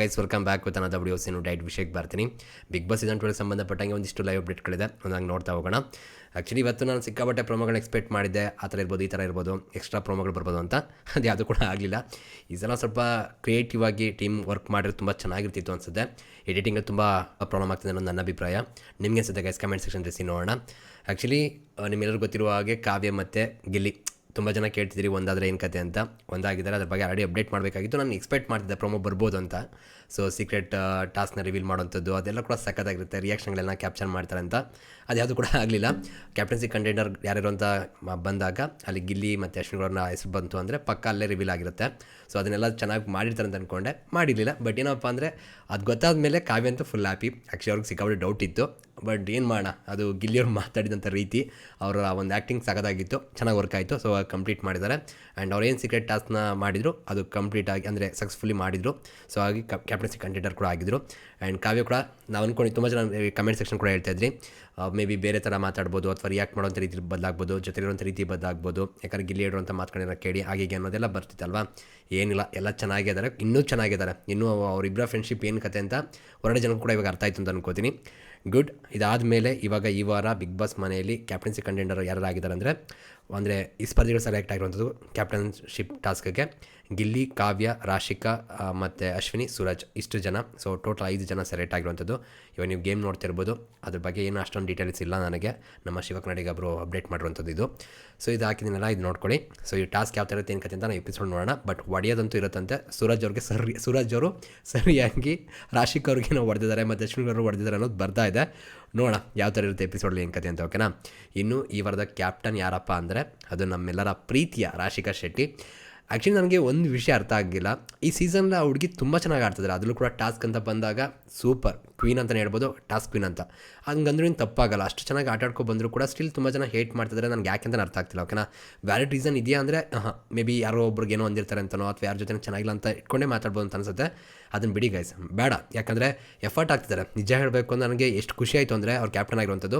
Guys welcome back with another videos. ಇನ್ನು ಡೈಟ್ ವಿಷಯಕ್ಕೆ ಬರ್ತೀನಿ. ಬಿಗ್ ಬಾಸ್ ಸೀಸನ್ 12 ಸಂಬಂಧಪಟ್ಟಂಗೆ ಒಂದಿಷ್ಟು ಲೈವ್ ಅಪ್ಡೇಟ್ಗಳಿದೆ, ಒಂದಂಗೆ ನೋಡ್ತಾ ಹೋಗೋಣ. ಆ್ಯಕ್ಚುಲಿ ಇವತ್ತು ನಾನು ಸಿಕ್ಕಾಪಟ್ಟೆ ಪ್ರೋಮೋಗಳನ್ನ ಎಕ್ಸ್ಪೆಕ್ಟ್ ಮಾಡಿದ್ದೆ, ಆ ಥರ ಇರ್ಬೋದು, ಈ ಥರ ಇರ್ಬೋದು, ಎಕ್ಸ್ಟ್ರಾ ಪ್ರೋಮೋಗಳು ಬರ್ಬೋದು ಅಂತ. ಅದು ಯಾವುದೂ ಕೂಡ ಆಗಲಿಲ್ಲ. ಈ ಸಲ ಸ್ವಲ್ಪ ಕ್ರಿಯೇಟಿವ್ ಆಗಿ ಟೀಮ್ ವರ್ಕ್ ಮಾಡಿದ್ರೆ ತುಂಬ ಚೆನ್ನಾಗಿರ್ತಿತ್ತು ಅನಿಸುತ್ತೆ. ಎಡಿಟಿಂಗಲ್ಲಿ ತುಂಬ ಪ್ರಾಬ್ಲಮ್ ಆಗ್ತಿದೆ ಅನ್ನೋದು ನನ್ನ ಅಭಿಪ್ರಾಯ. ನಿಮಗೆ ಅನಿಸುತ್ತೆ ಗೈಸ್? ಕಮೆಂಟ್ ಸೆಕ್ಷನ್ ತಿಳಿಸಿ ನೋಡೋಣ. ಆ್ಯಕ್ಚುಲಿ ನಿಮ್ಮೆಲ್ಲರಿಗೂ ಗೊತ್ತಿರುವ ಹಾಗೆ ಕಾವ್ಯ ಮತ್ತು ಗಿಲ್ಲಿ ತುಂಬ ಜನ ಕೇಳ್ತಿದ್ದೀರಿ ಒಂದಾದರೆ ಏನು ಕತೆ ಅಂತ. ಒಂದಾಗಿದ್ದಾರೆ, ಅದ್ರ ಬಗ್ಗೆ ಆಲ್ರೆಡಿ ಅಪ್ಡೇಟ್ ಮಾಡಬೇಕಾಗಿತ್ತು. ನಾನು ಎಕ್ಸ್ಪೆಕ್ಟ್ ಮಾಡ್ತಿದ್ದೆ ಪ್ರೊಮೋ ಬರ್ಬೋದು ಅಂತ. ಸೊ ಸೀಕ್ರೆಟ್ ಟಾಸ್ಕ್ನ ರಿವೀಲ್ ಮಾಡೋಂಥದ್ದು ಅದೆಲ್ಲ ಕೂಡ ಸಖತ್ತಾಗಿರುತ್ತೆ, ರಿಯಾಕ್ಷನ್ಗಳೆಲ್ಲ ಕ್ಯಾಪ್ಚರ್ ಮಾಡ್ತಾರೆ ಅಂತ. ಅದು ಯಾವುದು ಕೂಡ ಆಗಲಿಲ್ಲ. ಕ್ಯಾಪ್ಟನ್ಸಿ ಕಂಟೆಂಡರ್ ಯಾರ್ಯಾರು ಅಂತ ಬಂದಾಗ ಅಲ್ಲಿ ಗಿಲ್ಲಿ ಮತ್ತು ಅಶ್ವಿನ್ ಹೆಸರು ಬಂತು ಅಂದರೆ ಪಕ್ಕ ಅಲ್ಲೇ ರಿವೀಲ್ ಆಗಿರುತ್ತೆ. ಸೊ ಅದನ್ನೆಲ್ಲ ಚೆನ್ನಾಗಿ ಮಾಡಿರ್ತಾರೆ ಅಂತ ಅಂದ್ಕೊಂಡೆ, ಮಾಡಿರಲಿಲ್ಲ. ಬಟ್ ಏನಪ್ಪ ಅಂದರೆ ಅದು ಗೊತ್ತಾದ ಮೇಲೆ ಕಾವ್ಯ ಅಂತೂ ಫುಲ್ ಹ್ಯಾಪಿ. ಆ್ಯಕ್ಚುಲಿ ಅವ್ರಿಗೆ ಸಿಕ್ಕಾಪಟ್ಟೆ ಡೌಟ್ ಇತ್ತು, ಬಟ್ ಏನು ಮಾಡೋಣ, ಅದು ಗಿಲ್ಲಿಯವ್ರು ಮಾತಾಡಿದಂಥ ರೀತಿ, ಅವರ ಒಂದು ಆ್ಯಕ್ಟಿಂಗ್ ಸಖತ್ತಾಗಿತ್ತು, ಚೆನ್ನಾಗಿ ವರ್ಕ್ ಆಯಿತು. ಸೊ ಕಂಪ್ಲೀಟ್ ಮಾಡಿದ್ದಾರೆ. ಆ್ಯಂಡ್ ಅವ್ರು ಏನು ಸೀಕ್ರೆಟ್ ಟಾಸ್ಕ್ನ ಮಾಡಿದರು ಅದು ಕಂಪ್ಲೀಟ್ ಆಗಿ ಅಂದರೆ ಸಕ್ಸಸ್ಫುಲಿ ಮಾಡಿದರು. ಸೊ ಹಾಗೆ ಕ್ಯಾಪ್ಟನ್ಸಿ ಕಂಟೆಂಡರ್ ಕೂಡ ಆಗಿದ್ದರು. ಆ್ಯಂಡ್ ಕಾವ್ಯ ಕೂಡ ನಾವು ಅಂದ್ಕೊಂಡು ತುಂಬ ಜನ ಕಮೆಂಟ್ ಸೆಕ್ಷನ್ ಕೂಡ ಹೇಳ್ತಾಯಿದ್ರಿ, ಮೇ ಬಿ ಬೇರೆ ಥರ ಮಾತಾಡ್ಬೋದು ಅಥವಾ ರಿಯಾಕ್ಟ್ ಮಾಡೋಂಥ ರೀತಿ ಬದಲಾಗ್ಬೋದು, ಜೊತೆಲಿರುವಂಥ ರೀತಿ ಬದಲಾಗ್ಬೋದು, ಯಾಕಂದರೆ ಗಿಲ್ಲಿ ಹೇಳುವಂಥ ಮಾತುಗಳನ್ನ ಕೇಳಿ ಹಾಗೆ ಅನ್ನೋದೆಲ್ಲ ಬರ್ತಿತ್ತಲ್ವಾ. ಏನಿಲ್ಲ, ಎಲ್ಲ ಚೆನ್ನಾಗಿದ್ದಾರೆ, ಇನ್ನೂ ಚೆನ್ನಾಗಿದ್ದಾರೆ. ಇನ್ನೂ ಅವರಿಬ್ಬರ ಫ್ರೆಂಡ್ಶಿಪ್ ಏನು ಕತೆ ಅಂತ ಹೊರಗಡೆ ಜನಕ್ಕೆ ಕೂಡ ಇವಾಗ ಅರ್ಥ ಆಯಿತು ಅಂತ ಅನ್ಕೋತೀನಿ. ಗುಡ್. ಇದಾದ ಮೇಲೆ ಇವಾಗ ಈ ವಾರ ಬಿಗ್ ಬಾಸ್ ಮನೆಯಲ್ಲಿ ಕ್ಯಾಪ್ಟನ್ಸಿ ಕಂಟೆಂಡರ್ ಯಾರು ಆಗಿದ್ದಾರೆ ಅಂದರೆ ಈ ಸ್ಪರ್ಧಿಗಳು ಸೆಲೆಕ್ಟ್ ಆಗಿರುವಂಥದ್ದು ಕ್ಯಾಪ್ಟನ್ಶಿಪ್ ಟಾಸ್ಕ್ಗೆ ಗಿಲ್ಲಿ, ಕಾವ್ಯ, ರಾಶಿಕಾ ಮತ್ತು ಅಶ್ವಿನಿ, ಸೂರಜ್, ಇಷ್ಟು ಜನ. ಸೊ ಟೋಟಲ್ 5 ಜನ ಸೆಲೆಕ್ಟ್ ಆಗಿರುವಂಥದ್ದು. ಇವಾಗ ನೀವು ಗೇಮ್ ನೋಡ್ತಿರ್ಬೋದು, ಅದ್ರ ಬಗ್ಗೆ ಏನು ಅಷ್ಟೊಂದು ಡೀಟೇಲ್ಸ್ ಇಲ್ಲ ನನಗೆ. ನಮ್ಮ ಶಿವಕನ್ನಡಿಗ ಒಬ್ಬರು ಅಪ್ಡೇಟ್ ಮಾಡಿರುವಂಥದ್ದು ಇದು. ಸೊ ಇದು ಹಾಕಿದ್ದೀನಲ್ಲ, ಇದು ನೋಡ್ಕೊಳ್ಳಿ. ಸೊ ಈ ಟಾಸ್ಕ್ ಯಾವ ಥರ ಇರುತ್ತೆ ಏನು ಕತೆ ಅಂತ ನಾವು ಎಪಿಸೋಡ್ ನೋಡೋಣ. ಬಟ್ ಹೊಡೆಯೋದಂತೂ ಇರುತ್ತಂತೆ. ಸೂರಜ್ ಅವರು ಸರಿಯಾಗಿ ರಾಶಿಕಾ ಅವ್ರಿಗೆ ನಾವು ಹೊಡೆದಿದ್ದಾರೆ ಮತ್ತು ಅಶ್ವಿನಿ ಅವರು ಹೊಡೆದಿದ್ದಾರೆ ಅನ್ನೋದು ಬರ್ತಾ ಇದೆ. ನೋಡೋಣ ಯಾವ ಥರ ಇರುತ್ತೆ ಎಪಿಸೋಡಲ್ಲಿ ಏನು ಕತೆ ಅಂತ, ಓಕೆನಾ. ಇನ್ನು ಈ ವಾರದ ಕ್ಯಾಪ್ಟನ್ ಯಾರಪ್ಪ ಅಂದರೆ ಅದು ನಮ್ಮೆಲ್ಲರ ಪ್ರೀತಿಯ ರಾಶಿಕಾ ಶೆಟ್ಟಿ. ಆ್ಯಕ್ಚುಲಿ ನನಗೆ ಒಂದು ವಿಷಯ ಅರ್ಥ ಆಗಿಲ್ಲ, ಈ ಸೀಸನ್ನಲ್ಲಿ ಆ ಹುಡುಗಿ ತುಂಬ ಚೆನ್ನಾಗಿ ಆಡ್ತಿದ್ದಾರೆ. ಅದರಲ್ಲೂ ಕೂಡ ಟಾಸ್ಕ್ ಅಂತ ಬಂದಾಗ ಸೂಪರ್ ಕ್ವೀನ್ ಅಂತಲೇ ಹೇಳ್ಬೋದು, ಟಾಸ್ಕ್ ಕ್ವೀನ್ ಅಂತ. ಹಂಗಂದ್ರೂ ಏನು ತಪ್ಪಾಗಲ್ಲ. ಅಷ್ಟು ಚೆನ್ನಾಗಿ ಆಟಾಡ್ಕೊಂಡು ಬಂದರೂ ಕೂಡ ಸ್ಟಿಲ್ ತುಂಬ ಜನ ಹೇಟ್ ಮಾಡ್ತಿದ್ದಾರೆ. ನನಗೆ ಯಾಕೆಂತ ಅರ್ಥ ಆಗ್ತಿಲ್ಲ, ಓಕೆನಾ. ವ್ಯಾಲಿಡ್ ರೀಸನ್ ಇದೆಯಾ ಅಂದರೆ ಮೇ ಬಿ ಯಾರೋ ಒಬ್ರಿಗೆ ಏನೋ ಅಂದಿರ್ತಾರೆ ಅಂತನೋ ಅಥವಾ ಯಾರ ಜೊತೆ ಚೆನ್ನಾಗಿಲ್ಲ ಅಂತ ಇಟ್ಕೊಂಡೇ ಮಾತಾಡ್ಬೋದು ಅಂತ ಅನಿಸುತ್ತೆ. ಅದನ್ನು ಬಿಡಿ ಗೈಸ್, ಬೇಡ. ಯಾಕಂದರೆ ಎಫರ್ಟ್ ಆಗ್ತಿದ್ದಾರೆ. ನಿಜ ಹೇಳಬೇಕು ಅಂದರೆ ನನಗೆ ಎಷ್ಟು ಖುಷಿ ಆಯಿತು ಅಂದರೆ ಅವ್ರು ಕ್ಯಾಪ್ಟನ್ ಆಗಿರುವಂಥದ್ದು.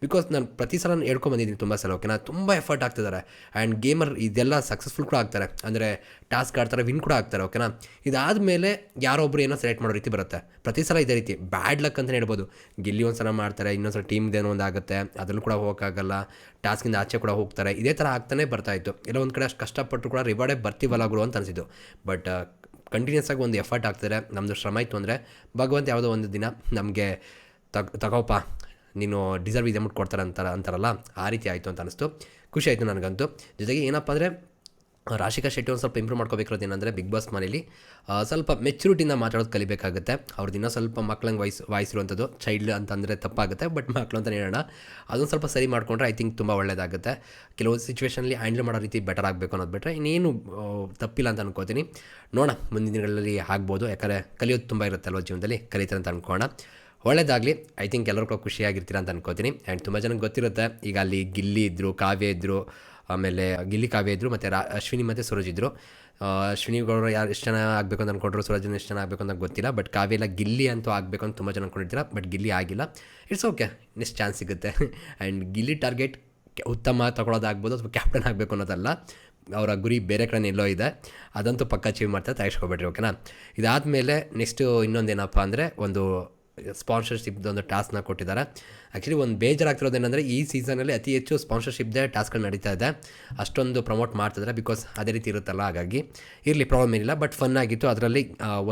ಬಿಕಾಸ್ ನಾನು ಪ್ರತಿ ಸಲ ಹೇಳ್ಕೊಂಬಂದಿದ್ದೀನಿ ತುಂಬ ಸಲ, ಓಕೆನಾ. ತುಂಬ ಎಫರ್ಟ್ ಆಗ್ತಿದ್ದಾರೆ. ಆ್ಯಂಡ್ ಗೇಮರ್ ಇದೆಲ್ಲ ಸಕ್ಸಸ್ಫುಲ್ ಕೂಡ ಆಗ್ತಾರೆ, ಅಂದರೆ ಟಾಸ್ಕ್ ಆಡ್ತಾರೆ, ವಿನ್ ಕೂಡ ಆಗ್ತಾರೆ, ಓಕೆನಾ. ಇದಾದಮೇಲೆ ಯಾರೋ ಒಬ್ಬರು ಏನೋ ಸೆಲೆಕ್ಟ್ ಮಾಡೋ ರೀತಿ ಬರುತ್ತೆ. ಪ್ರತಿ ಸಲ ಇದೇ ರೀತಿ ಬ್ಯಾಡ್ ಲಕ್ ಅಂತಲೇ ಹೇಳ್ಬೋದು. ಗಿಲ್ಲಿ ಒಂದು ಸಲ ಮಾಡ್ತಾರೆ, ಇನ್ನೊಂದು ಸಲ ಟೀಮ್ದೇನೋ ಒಂದು ಆಗುತ್ತೆ, ಅದರಲ್ಲೂ ಕೂಡ ಹೋಗೋಕ್ಕಾಗಲ್ಲ, ಟಾಸ್ಕಿಂದ ಆಚೆ ಕೂಡ ಹೋಗ್ತಾರೆ. ಇದೇ ಥರ ಆಗ್ತಾನೆ ಬರ್ತಾಯಿತ್ತು. ಎಲ್ಲ ಒಂದು ಕಡೆ ಅಷ್ಟು ಕಷ್ಟಪಟ್ಟು ಕೂಡ ರಿವಾರ್ಡೇ ಬರ್ತೀವಲ್ಲ ಗುರು ಅಂತ ಅನಿಸಿದ್ದು. ಬಟ್ ಕಂಟಿನ್ಯೂಸ್ ಆಗಿ ಒಂದು ಎಫರ್ಟ್ ಆಗ್ತಾರೆ. ನಮ್ಮದು ಶ್ರಮ ಇತ್ತು ಅಂದರೆ ಭಗವಂತ ಯಾವುದೋ ಒಂದು ದಿನ ನಮಗೆ ತಗೋಪ್ಪ ನೀನು ಡಿಸರ್ವ್ ಇದೆ ಮುಟ್ಟು ಕೊಡ್ತಾರೆ ಅಂತಾರಲ್ಲ, ಆ ರೀತಿ ಆಯಿತು ಅಂತ ಅನಿಸ್ತು. ಖುಷಿ ಆಯಿತು ನನಗಂತೂ. ಜೊತೆಗೆ ಏನಪ್ಪ ಅಂದರೆ ರಾಶಿಕಾ ಶೆಟ್ಟಿ ಒಂದು ಸ್ವಲ್ಪ ಇಂಪ್ರೂವ್ ಮಾಡ್ಕೋಬೇಕಿರೋದು ಏನಂದರೆ ಬಿಗ್ ಬಾಸ್ ಮನೇಲಿ ಸ್ವಲ್ಪ ಮೆಚ್ಯೂರಿಟಿಯಿಂದ ಮಾತಾಡೋದು ಕಲಿಬೇಕಾಗುತ್ತೆ. ಅವ್ರದ್ದು ಇನ್ನೂ ಸ್ವಲ್ಪ ಮಕ್ಳಂಗೆ ವಾಯ್ಸಿರುವಂಥದ್ದು, ಚೈಲ್ಡ್ ಅಂತಂದರೆ ತಪ್ಪಾಗುತ್ತೆ, ಬಟ್ ಮಕ್ಕಳು ಅಂತಲೇ ಹೇಳೋಣ. ಅದೊಂದು ಸ್ವಲ್ಪ ಸರಿ ಮಾಡಿಕೊಂಡ್ರೆ ಐ ಥಿಂಕ್ ತುಂಬ ಒಳ್ಳೆಯದಾಗುತ್ತೆ. ಕೆಲವೊಂದು ಸಿಚುವೇಷನಲ್ಲಿ ಹ್ಯಾಂಡಲ್ ಮಾಡೋ ರೀತಿ ಬೆಟರ್ ಆಗಬೇಕು ಅನ್ನೋದು ಬಿಟ್ಟರೆ ಇನ್ನೇನು ತಪ್ಪಿಲ್ಲ ಅಂತ ಅನ್ಕೋತೀನಿ. ನೋಡೋಣ ಮುಂದಿನ ದಿನಗಳಲ್ಲಿ ಆಗ್ಬೋದು, ಯಾಕಂದರೆ ಕಲಿಯೋದು ತುಂಬ ಇರುತ್ತೆ ಅಲ್ವ ಜೀವನದಲ್ಲಿ, ಕಲಿತಾರೆ ಅಂತ ಅಂದ್ಕೋಣ. ಒಳ್ಳೆಯದಾಗಲಿ. ಐ ಥಿಂಕ್ ಎಲ್ಲರೂ ಕೂಡ ಖುಷಿಯಾಗಿರ್ತೀರ ಅಂತ ಅನ್ಕೋತೀನಿ. ಆ್ಯಂಡ್ ತುಂಬ ಜನಕ್ಕೆ ಗೊತ್ತಿರುತ್ತೆ, ಈಗ ಅಲ್ಲಿ ಗಿಲ್ಲಿ ಇದ್ದರು, ಕಾವ್ಯ ಇದ್ದರು, ಆಮೇಲೆ ಗಿಲ್ಲಿ ಕಾವ್ಯ ಇದ್ದರು, ಮತ್ತು ಅಶ್ವಿನಿ ಮತ್ತು ಸೂರಜ್ ಇದ್ದರು. ಅಶ್ವಿನಿಗಳು ಯಾರು ಎಷ್ಟು ಜನ ಆಗಬೇಕು ಅಂತ ಅಂದ್ಕೊಂಡ್ರು, ಸೂರಜನ ಎಷ್ಟು ಜನ ಆಗಬೇಕು ಅಂತ ಗೊತ್ತಿಲ್ಲ. ಬಟ್ ಕಾವ್ಯ ಎಲ್ಲ ಗಿಲ್ಲಿ ಅಂತೂ ಆಗಬೇಕು ಅಂತ ತುಂಬ ಜನ ಅಂದ್ಕೊಂಡಿರ್ತೀರ, ಬಟ್ ಗಿಲ್ಲಿ ಆಗಿಲ್ಲ. ಇಟ್ಸ್ ಓಕೆ, ನೆಕ್ಸ್ಟ್ ಚಾನ್ಸ್ ಸಿಗುತ್ತೆ. ಆ್ಯಂಡ್ ಗಿಲ್ಲಿ ಟಾರ್ಗೆಟ್ ಉತ್ತಮ ತಗೊಳ್ಳೋದಾಗ್ಬೋದು ಅಥವಾ ಕ್ಯಾಪ್ಟನ್ ಆಗಬೇಕು ಅನ್ನೋದಲ್ಲ, ಅವರ ಗುರಿ ಬೇರೆ ಕಡೆ ಎಲ್ಲೋ ಇದೆ. ಅದಂತೂ ಪಕ್ಕ ಅಚೀವ್ ಮಾಡ್ತಾರೆ, ತಯಾರಿಸ್ಕೊಬೇಡ್ರಿ, ಓಕೆನಾ. ಇದಾದಮೇಲೆ ನೆಕ್ಸ್ಟು ಇನ್ನೊಂದೇನಪ್ಪ ಅಂದರೆ ಒಂದು ಸ್ಪಾನ್ಸರ್ಶಿಪ್ದು ಒಂದು ಟಾಸ್ಕ್ನ ಕೊಟ್ಟಿದ್ದಾರೆ. ಆ್ಯಕ್ಚುಲಿ ಒಂದು ಬೇಜಾರಾಗ್ತಿರೋದೇನೆಂದರೆ ಈ ಸೀಸನಲ್ಲಿ ಅತಿ ಹೆಚ್ಚು ಸ್ಪಾನ್ಸರ್ಶಿಪ್ದೇ ಟಾಸ್ಕ್ಗಳು ನಡೀತಾ ಇದೆ. ಅಷ್ಟೊಂದು ಪ್ರಮೋಟ್ ಮಾಡ್ತಿದ್ದಾರೆ, ಬಿಕಾಸ್ ಅದೇ ರೀತಿ ಇರುತ್ತಲ್ಲ, ಹಾಗಾಗಿ ಇರಲಿ, ಪ್ರಾಬ್ಲಮ್ ಏನಿಲ್ಲ. ಬಟ್ ಫನ್ ಆಗಿತ್ತು. ಅದರಲ್ಲಿ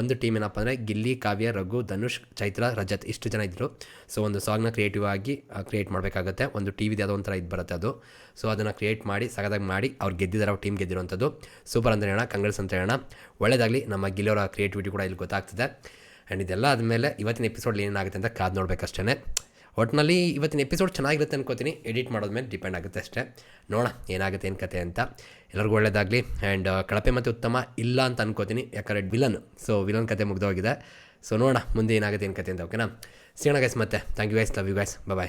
ಒಂದು ಟೀಮ್ ಏನಪ್ಪ ಅಂದರೆ ಗಿಲ್ಲಿ, ಕಾವ್ಯ, ರಘು, ಧನುಷ್, ಚೈತ್ರ, ರಜತ್ ಇಷ್ಟು ಜನ ಇದ್ದರು. ಸೊ ಒಂದು ಸಾಂಗ್ನ ಕ್ರಿಯೇಟಿವ್ ಆಗಿ ಕ್ರಿಯೇಟ್ ಮಾಡಬೇಕಾಗುತ್ತೆ. ಒಂದು ಟಿವಿದು ಯಾವುದೋ ಒಂಥರ ಇದು ಬರುತ್ತೆ ಅದು. ಸೊ ಅದನ್ನು ಕ್ರಿಯೇಟ್ ಮಾಡಿ ಸಗದಾಗಿ ಮಾಡಿ ಅವ್ರು ಗೆದ್ದಿದ್ದಾರೆ, ಅವ್ರ ಟೀಮ್ ಗೆದ್ದಿರುವಂಥದ್ದು. ಸೂಪರ್ ಅಂತ ಹೇಳೋಣ, ಕಂಗ್ರೆಸ್ ಅಂತ ಹೇಳೋಣ. ಒಳ್ಳೆಯದಾಗಲಿ. ನಮ್ಮ ಗಿಲ್ಲಿಯವರ ಕ್ರಿಯೇಟಿವಿಟಿ ಕೂಡ ಇಲ್ಲಿ ಗೊತ್ತಾಗ್ತಿದೆ. ಆ್ಯಂಡ್ ಇದೆಲ್ಲ ಆದಮೇಲೆ ಇವತ್ತಿನ ಎಪಿಸೋಡ್ ಏನಾಗುತ್ತೆ ಅಂತ ಕಾದು ನೋಡಬೇಕಷ್ಟೇ. ಒಟ್ಟಿನಲ್ಲಿ ಇವತ್ತಿನ ಎಪಿಸೋಡ್ ಚೆನ್ನಾಗಿರುತ್ತೆ ಅನ್ಕೋತೀನಿ. ಎಡಿಟ್ ಮಾಡೋದ್ಮೇಲೆ ಡಿಪೆಂಡ್ ಆಗುತ್ತೆ ಅಷ್ಟೇ. ನೋಡೋಣ ಏನಾಗುತ್ತೆ ಏನು ಕತೆ ಅಂತ. ಎಲ್ಲರಿಗೂ ಒಳ್ಳೆಯದಾಗಲಿ. ಆ್ಯಂಡ್ ಕಳಪೆ ಮತ್ತು ಉತ್ತಮ ಇಲ್ಲ ಅಂತ ಅನ್ಕೋತೀನಿ, ಯಾಕಂದರೆ ವಿಲನ್ ಕತೆ ಮುಗ್ದೋಗಿದೆ. ಸೊ ನೋಡೋಣ ಮುಂದೆ ಏನಾಗುತ್ತೆ ಏನು ಕತೆ ಅಂತ, ಓಕೆನಾ. ಸಿಗೋಣ ಗೈಸ್, ಮತ್ತೆ thank you guys, love you guys, bye.